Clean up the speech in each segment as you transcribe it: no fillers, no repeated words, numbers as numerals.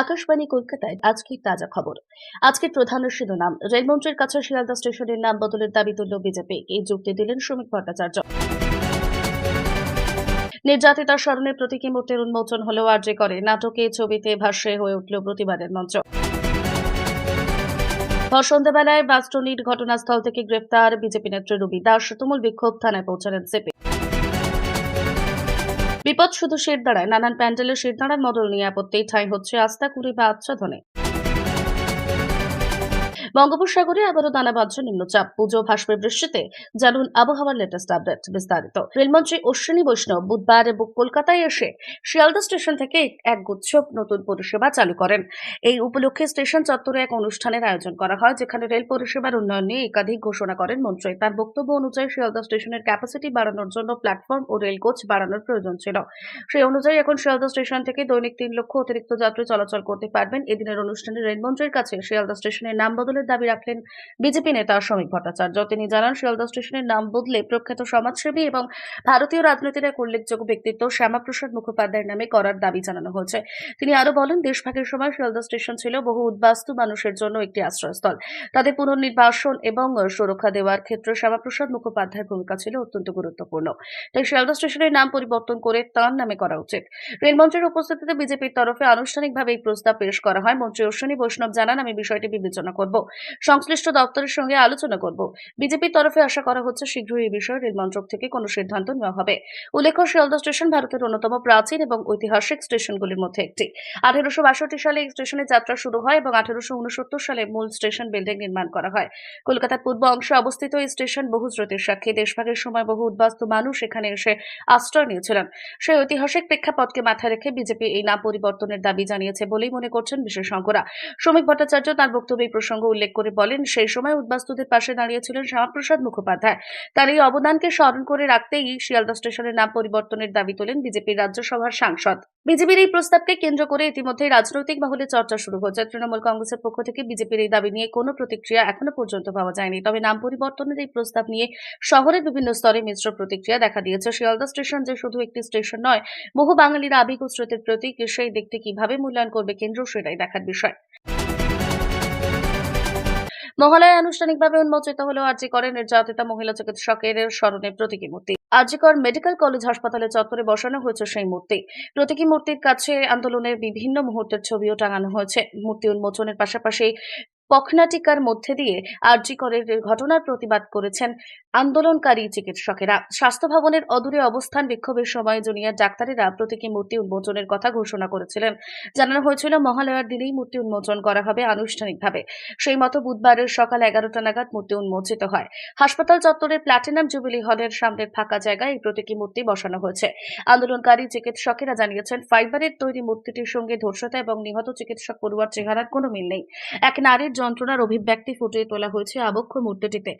আকাশবাণী কলকাতায় আজকের তাজা খবর। আজকের প্রধান শিরোনাম, রেলমন্ত্রীর কাছে শিয়ালদা স্টেশনের নাম বদলের দাবি তুলল বিজেপি। এই যুক্তি দিলেন শ্রমিক ভট্টাচার্য। নির্যাতিতার স্মরণে প্রতীকী মূর্তির উন্মোচন হল আরজে করে। নাটকে ছবিতে ভাষ্যে হয়ে উঠল প্রতিবাদের মঞ্চ। ভর সন্ধ্যাবেলায় বাস্টনির ঘটনাস্থল থেকে গ্রেফতার বিজেপি নেত্রী রুবি দাস। তুমুল বিক্ষোভ, থানায় পৌঁছালেন সিপি। বিপদ শুধু শিরদাঁড়ায়, নানান প্যান্ডেলের শিরদাঁড়ার মডেল নিয়ে আপত্তি, ঠাঁই হচ্ছে আস্তাকুড়ি বা আচ্ছাদনে। বঙ্গোপসাগরে আবারও দানা বাঁধছে নিম্নচাপ, পুজো ভাসবে বৃষ্টিতে। জানুন আবহাওয়ার লেটেস্ট আপডেট বিস্তারিত। রেলমন্ত্রী অশ্বিনী বৈষ্ণব বুধবার কলকাতায় এসে শিয়ালদা স্টেশন থেকে এক গুচ্ছ নতুন পরিষেবা চালু করেন। এই উপলক্ষে স্টেশন চত্বরে এক অনুষ্ঠানের আয়োজন করা হয়, যেখানে রেল পরিষেবার উন্নয়ন নিয়ে একাধিক ঘোষণা করেন মন্ত্রী। তার বক্তব্য অনুযায়ী শিয়ালদা স্টেশনের ক্যাপাসিটি বাড়ানোর জন্য প্ল্যাটফর্ম ও রেল কোচ বাড়ানোর প্রয়োজন ছিল। সেই অনুযায়ী এখন শিয়ালদা স্টেশন থেকে দৈনিক 3 লক্ষ অতিরিক্ত যাত্রী চলাচল করতে পারবেন। এদিনের অনুষ্ঠানে রেলমন্ত্রীর কাছে শিয়ালদা স্টেশনের নাম বদলের দাবি রাখলেন বিজেপি নেতা শ্রমিক ভট্টাচার্য। তিনি জানান, শিয়ালদা স্টেশনের নাম বদলে প্রখ্যাত সমাজসেবী এবং ভারতীয় রাজনীতির এক উল্লেখযোগ্য ব্যক্তিত্ব শ্যামাপ্রসাদ মুখোপাধ্যায়ের নামে করার দাবি জানানো হয়েছে। তিনি আরো বলেন, দেশভাগের সময় শিয়ালদা স্টেশন ছিল বহু উদ্বাস্তু মানুষের জন্য একটি আশ্রয়স্থল। তাদের পুনর্নির্বাসন এবং সুরক্ষা দেওয়ার ক্ষেত্রে শ্যামাপ্রসাদ মুখোপাধ্যায়ের ভূমিকা ছিল অত্যন্ত গুরুত্বপূর্ণ। তাই শিয়ালদা স্টেশনের নাম পরিবর্তন করে তাঁর নামে করা উচিত। রেলমন্ত্রীর উপস্থিতিতে বিজেপির তরফে আনুষ্ঠানিকভাবে এই প্রস্তাব পেশ করা হয়। মন্ত্রী অশ্বিনী বৈষ্ণব জানান, আমি বিষয়টি বিবেচনা করব, সংশ্লিষ্ট দপ্তরের সঙ্গে আলোচনা করব। বিজেপির তরফে আশা করা হচ্ছে শীঘ্রই এই বিষয়ে রেল মন্ত্রক থেকে কোনো সিদ্ধান্ত নেওয়া হবে। উল্লেখ্য, শিয়ালদা স্টেশন ভারতের অন্যতম প্রাচীন এবং ঐতিহাসিক স্টেশনগুলির মধ্যে একটি। 1862 সালে এই স্টেশনের যাত্রা শুরু হয় এবং 1869 সালে মূল স্টেশন বিল্ডিং নির্মাণ করা হয়। কলকাতার পূর্ব অংশে অবস্থিত এই স্টেশন বহু স্মৃতির সাক্ষী। দেশভাগের সময় বহু উদ্বাস্তু মানুষ এখানে এসে আশ্রয় নিয়েছিলেন। সেই ঐতিহাসিক প্রেক্ষাপটকে মাথায় রেখে বিজেপি এই নাম পরিবর্তনের দাবি জানিয়েছে বলেই মনে করছেন বিশেষজ্ঞরা। শ্রমিক ভট্টাচার্য তার বক্তব্যে এই প্রসঙ্গ উল্লেখ করে বলেন, সেই সময় উদ্বাস্তুদের পাশে দাঁড়িয়েছিলেন শ্যামাপ্রসাদ মুখোপাধ্যায়। তার এই অবদানকে স্মরণ করে রাখতেই শিয়ালদা স্টেশনের নাম পরিবর্তনের দাবি তোলেন বিজেপির রাজ্যসভার সাংসদ। বিজেপির এই প্রস্তাবকে কেন্দ্র করে ইতিমধ্যেই রাজনৈতিক মহলে চর্চা শুরু হয়েছে। তৃণমূল কংগ্রেসের পক্ষ থেকে বিজেপির এই দাবি নিয়ে কোনো প্রতিক্রিয়া এখনো পর্যন্ত পাওয়া যায়নি। তবে নাম পরিবর্তনের এই প্রস্তাব নিয়ে শহরের বিভিন্ন স্তরে মিশ্র প্রতিক্রিয়া দেখা দিয়েছে। শিয়ালদা স্টেশন যে শুধু একটি স্টেশন নয়, বহু বাঙালির আবেগ ও স্মৃতির প্রতীক, সেই দিকটি কিভাবে মূল্যায়ন করবে কেন্দ্র, সেটাই দেখার বিষয়। মহালয়ায় আনুষ্ঠানিকভাবে উন্মোচিত হল আরজি করে নির্যাতিতা মহিলা চিকিৎসকের স্মরণে প্রতীকী মূর্তি। আরজি কর মেডিকেল কলেজ হাসপাতালের চত্বরে বসানো হয়েছে সেই মূর্তি। প্রতীকী মূর্তির কাছে আন্দোলনের বিভিন্ন মুহূর্তের ছবিও টাঙানো হয়েছে। মূর্তি উন্মোচনের পাশাপাশি পখনাটিকার মধ্যে দিয়ে আরজি করের ঘটনার প্রতিবাদ করেছেন আন্দোলনকারী চিকিৎসকেরা। স্বাস্থ্য ভবনের অদূরে অবস্থান বিক্ষোভের সময় জুনিয়র ডাক্তারেরা প্রতীকী মূর্তি উন্মোচনের কথা ঘোষণা করেছিলেন। জানানো হয়েছিল, মহালয়ার দিনেই মূর্তি উন্মোচন করা হবে আনুষ্ঠানিকভাবে। সেই মতো বুধবারের সকাল 11টা নাগাদ মূর্তি উন্মোচিত হয়। হাসপাতাল চত্বরের প্ল্যাটিনাম জুবিলি হলের সামনের ফাঁকা জায়গায় এই প্রতীকী মূর্তি বসানো হয়েছে। আন্দোলনকারী চিকিৎসকেরা জানিয়েছেন, ফাইবারের তৈরি মূর্তিটির সঙ্গে ধর্ষতা এবং নিহত চিকিৎসক পড়ুয়ার চেহারার কোনো মিল নেই। এক নারীর যন্ত্রণার অভিব্যক্তি ফুটিয়ে তোলা হয়েছে আবক্ষ মূর্তিটিতে।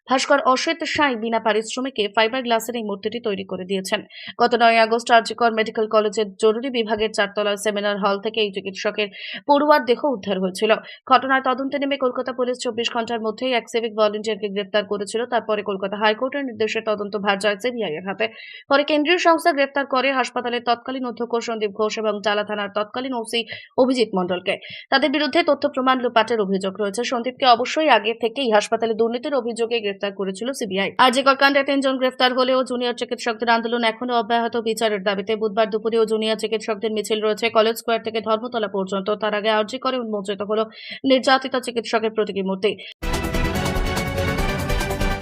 ভাস্কর অসিত সাঁই বিনা পারিশ্রমিকে ফাইবার গ্লাসের এই মূর্তিটি তৈরি করে দিয়েছেন। গত 9 আগস্ট আরজি কর মেডিকেল কলেজের জরুরি বিভাগের 4তলার সেমিনার হল থেকে এই চিকিৎসকের পড়ুয়ার দেহ উদ্ধার হয়েছিল। ঘটনার তদন্তে নেমে কলকাতা পুলিশ 24 ঘন্টার মধ্যেই এক সিভিক ভলান্টিয়ারকে গ্রেফতার করেছিল। তারপরে কলকাতা হাইকোর্টের নির্দেশে তদন্ত ভার যায় সিবিআই এর হাতে। পরে কেন্দ্রীয় সংস্থা গ্রেফতার করে হাসপাতালের তৎকালীন অধ্যক্ষ সন্দীপ ঘোষ এবং টালা থানার তৎকালীন ওসি অভিজিৎ মণ্ডলকে। তাদের বিরুদ্ধে তথ্য প্রমাণ লোপাটের অভিযোগ রয়েছে। সন্দীপকে অবশ্যই আগে থেকেই হাসপাতালে দুর্নীতির অভিযোগে গ্রেফতার করেছিল সিবিআই। আরজি কর কাণ্ডে 3 জন গ্রেফতার হলেও জুনিয়র চিকিৎসকদের আন্দোলন এখনো অব্যাহত। বিচারের দাবিতে বুধবার দুপুরেও জুনিয়র চিকিৎসকদের মিছিল রয়েছে কলেজ স্কোয়ার থেকে ধর্মতলা পর্যন্ত। তার আগে আরজি করে উন্মোচিত হল নির্যাতিতা চিকিৎসকের প্রতীকী মূর্তি।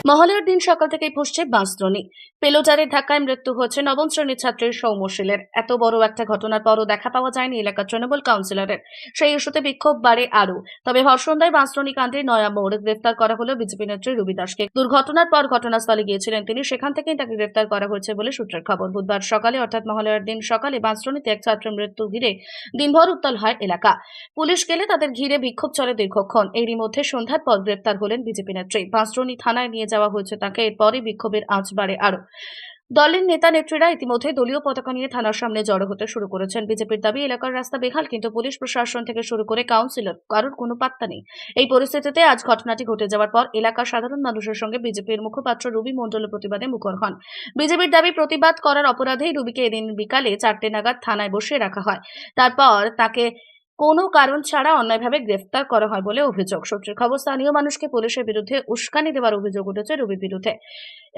মহালয়ার দিন সকাল থেকেই ফুঁসছে বাঁশদ্রোণী। পেলোটারের ধাক্কায় মৃত্যু হয়েছে নবম শ্রেণীর ছাত্রীর সৌম্যশীলের। এত বড় একটা ঘটনার পরও দেখা পাওয়া যায়নি এলাকার তৃণমূল কাউন্সিলরের। সেই ইস্যুতে বিক্ষোভ বাড়ে আরও। তবে হরসন্ধ্যায় বাঁশদ্রোণী কাণ্ডে নয়া মোড়ে গ্রেফতার করা হলো বিজেপি নেত্রী রুবি দাসকে। দুর্ঘটনার পর ঘটনাস্থলে গিয়েছিলেন তিনি, সেখান থেকেই তাকে গ্রেফতার করা হয়েছে বলে সূত্রের খবর। বুধবার সকালে অর্থাৎ মহালয়ার দিন সকালে বাঁশদ্রোণীতে এক ছাত্রের মৃত্যু ঘিরে দিনভর উত্তাল হয় এলাকা। পুলিশ গেলে তাদের ঘিরে বিক্ষোভ চলে দীর্ঘক্ষণ। এরই মধ্যে সন্ধ্যার পর গ্রেফতার হলেন বিজেপি নেত্রী। বাঁশদ্রোণী থানায় নিয়ে যাওয়া হয়েছে তাকে। এরপরই বিক্ষোভের আঁচ বাড়ে আরো। দলের নেতা নেত্রীরা ইতিমধ্যে দলীয় পতাকা নিয়ে থানার সামনে জড়ো হতে শুরু করেছেন। বিজেপির দাবি, এলাকার রাস্তা বেহাল, কিন্তু পুলিশ প্রশাসন থেকে শুরু করে কাউন্সিলর কারোর কোনো পাত্তা নেই। এই পরিস্থিতিতে আজ ঘটনাটি ঘটে যাওয়ার পর এলাকার সাধারণ মানুষের সঙ্গে বিজেপির মুখপাত্র রুবি মণ্ডল প্রতিবাদে মুখর হন। বিজেপির দাবি, প্রতিবাদ করার অপরাধেই রুবিকে এদিন বিকালে 4টে নাগাদ থানায় বসিয়ে রাখা হয়। তারপর তাকে কোনো কারণ ছাড়া অন্যায়ভাবে গ্রেফতার করা হয় বলে অভিযোগ। সূত্রের খবর, স্থানীয় মানুষকে পুলিশের বিরুদ্ধে উস্কানি দেওয়ার অভিযোগ উঠেছে রুবির বিরুদ্ধে।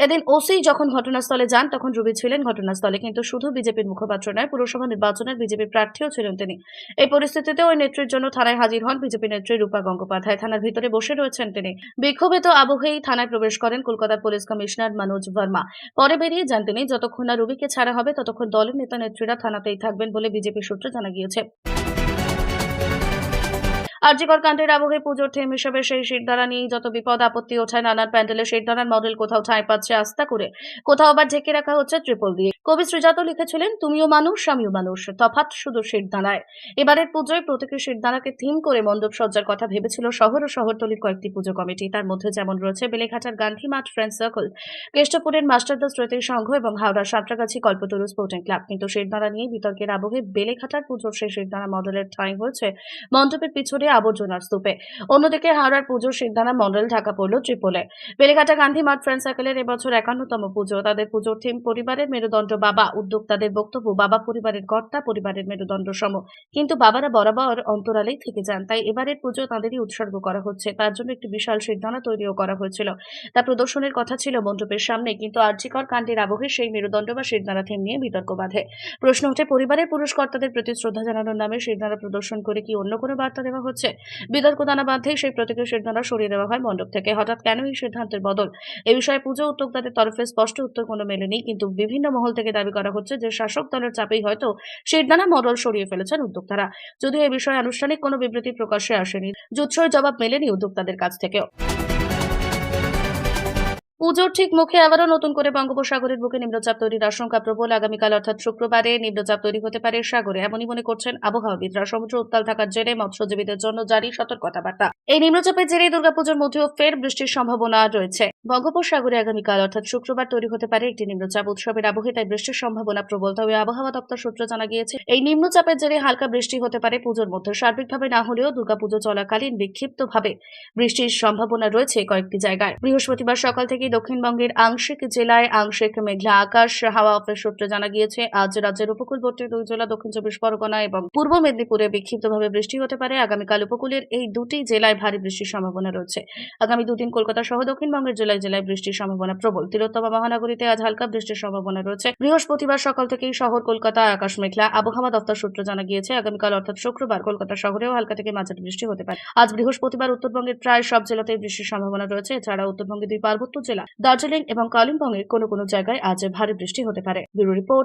এদিন ওসি যখন ঘটনাস্থলে যান তখন রুবি ছিলেন ঘটনাস্থলে, কিন্তু শুধু বিজেপির মুখপাত্র নয়, পুরসভা নির্বাচনের বিজেপি প্রার্থীও ছিলেন তিনি। এই পরিস্থিতিতে ওই নেত্রীর জন্য থানায় হাজির হন বিজেপি নেত্রী রূপা গঙ্গোপাধ্যায়। থানার ভিতরে বসে রয়েছেন তিনি। বিক্ষোভিত আবহেই থানায় প্রবেশ করেন কলকাতার পুলিশ কমিশনার মনোজ ভার্মা। পরে বেরিয়ে যান তিনি। যতক্ষণ না রুবিকে ছাড়া হবে ততক্ষণ দলের নেতা নেত্রীরা থানাতেই থাকবেন বলে বিজেপি সূত্রে জানা গিয়েছে। আরজিকর কাণ্ডের আবহে পুজোর থিম হিসেবে সেই শিরদাঁড়া নিয়েই যত বিপদ আপত্তি ওঠায়। নানান প্যান্ডেলে শিরদাঁড়ার মডেল কোথাও ঠাঁই পাচ্ছে আস্থা করে, কোথাও আবার ঢেকে রাখা হচ্ছে ত্রিপল দিয়ে। কবি শ্রীজাত লিখেছিলেন, তুমিও মানুষ আমিও মানুষ, তফাৎ শুধু শিরদাঁড়ায়। এবারের পুজোয় প্রতীকী শিরদাঁড়াকে থিম করে মণ্ডপ সজ্জার কথা ভেবেছিল শহর ও শহরতলির কয়েকটি পুজো কমিটি। তার মধ্যে যেমন রয়েছে বেলেঘাটার গান্ধী মাঠ ফ্রেন্ড সার্কেল, কেষ্টপুরের মাস্টারদা স্মৃতি সংঘ এবং হাওড়ার সাঁতরাগাছি কল্পতরু স্পোর্টিং ক্লাব। কিন্তু শিরদাঁড়া নিয়ে বিতর্কের আবহে বেলেঘাটার পুজোর সেই শিরদাঁড়া মডেলের ঠাঁই হয়েছে মণ্ডপের পিছনে আবর্জনার স্তূপে। অন্যদিকে হাওড়ার পুজোর শিরদাঁড়া মডেল ঢাকা পড়ল ত্রিপলে। বেলেঘাটা গান্ধী মাঠ ফ্রেন্ড সার্কেলের এবছর ৫১তম পুজো। তাদের পুজোর থিম পরিবারের মেরুদণ্ড বাবা। উদ্যোক্তাদের বক্তব্য, বাবা পরিবারের কর্তা, পরিবারের মেরুদণ্ড সম। কিন্তু বাবারা বরাবর অন্তরালেই থেকে যান, তাই এবারের পুজো তাঁদেরই উৎসর্গ করা হচ্ছে। তার জন্য একটি বিশাল শিরদাঁড়া তৈরিও করা হয়েছিল। তা প্রদর্শনের কথা ছিল মণ্ডপের সামনে, কিন্তু আরজিকর কাণ্ডের আবহে সেই মেরুদণ্ড বা শিরদাঁড়া থিম নিয়ে বিতর্ক বাধে। প্রশ্ন ওঠে, পরিবারের পুরুষ কর্তাদের প্রতি শ্রদ্ধা জানানোর নামে শিরদাঁড়া প্রদর্শন করে কি অন্য কোনো বার্তা দেওয়া হচ্ছে? বিতর্ক দানা বাঁধতেই সেই প্রতীকের শিরদাঁড়া সরিয়ে দেওয়া হয় মণ্ডপ থেকে। হঠাৎ কেন এই সিদ্ধান্তের বদল? এ বিষয়ে পুজো উদ্যোক্তাদের তরফে স্পষ্ট উত্তর কোনো মেলেনি, কিন্তু বিভিন্ন মহল থেকে দাবি করা হচ্ছে যে শাসক দলের চাপেই হয়তো শিরদাঁড়া মডেল সরিয়ে ফেলেছেন উদ্যোক্তারা। যদিও এ বিষয়ে আনুষ্ঠানিক কোনো বিবৃতি প্রকাশ্যে আসেনি, জুৎসই জবাব মেলেনি উদ্যোক্তাদের কাছ থেকেও। পুজোর ঠিক মুখে আবারও নতুন করে বঙ্গোপসাগরের বুকে নিম্নচাপ তৈরির আশঙ্কা প্রবল। আগামীকাল অর্থাৎ শুক্রবারে নিম্নচাপ তৈরি হতে পারে সাগরে, এমনই মনে করছেন আবহাওয়াবিদরা। সমুদ্র উত্তাল থাকার জেরে মৎস্যজীবীদের জন্য জারি সতর্কতা বার্তা। এই নিম্নচাপের জেরে দুর্গাপুজোর মধ্যেও ফের বৃষ্টির সম্ভাবনা রয়েছে। বঙ্গোপসাগরে আগামীকাল অর্থাৎ শুক্রবার তৈরি হতে পারে একটি নিম্নচাপ। উৎসবের আবহে তাই বৃষ্টির সম্ভাবনা প্রবল। তবে আবহাওয়া দপ্তর সূত্রে জানা গিয়েছে, এই নিম্নচাপের জেরে হালকা বৃষ্টি হতে পারে পুজোর মধ্যে। সার্বিকভাবে না হলেও দুর্গাপুজো চলাকালীন বিক্ষিপ্তভাবে বৃষ্টির সম্ভাবনা রয়েছে কয়েকটি জায়গায়। বৃহস্পতিবার সকাল থেকে দক্ষিণবঙ্গের আংশিক জেলায় আংশিক মেঘলা আকাশ। হাওয়া অফিস সূত্রে জানা গিয়েছে, আজ রাজ্যের উপকূলবর্তী দুই জেলা দক্ষিণ চব্বিশ পরগনা এবং পূর্ব মেদিনীপুরে বিক্ষিপ্তভাবে বৃষ্টি হতে পারে। আগামীকাল উপকূলের এই দুটি জেলায় ভারী বৃষ্টির সম্ভাবনা রয়েছে। আগামী দুদিন কলকাতা সহ দক্ষিণবঙ্গের জেলায় জেলায় বৃষ্টির সম্ভাবনা প্রবল। তিলোত্তমা মহানগরীতে আজ হালকা বৃষ্টির সম্ভাবনা রয়েছে। বৃহস্পতিবার সকাল থেকেই শহর কলকাতা আকাশ মেঘলা। আবহাওয়া দপ্তর সূত্রে জানা গিয়েছে, আগামীকাল অর্থাৎ শুক্রবার কলকাতা শহরেও হালকা থেকে মাঝারি বৃষ্টি হতে পারে। আজ বৃহস্পতিবার উত্তরবঙ্গের প্রায় সব জেলাতেই বৃষ্টির সম্ভাবনা রয়েছে। এছাড়া উত্তরবঙ্গের দুই পার্বত্য জেলা দার্জিলিং এবং কালিম্পংয়ের কোনো কোনো জায়গায় আজ ভারী বৃষ্টি হতে পারে। Bureau report.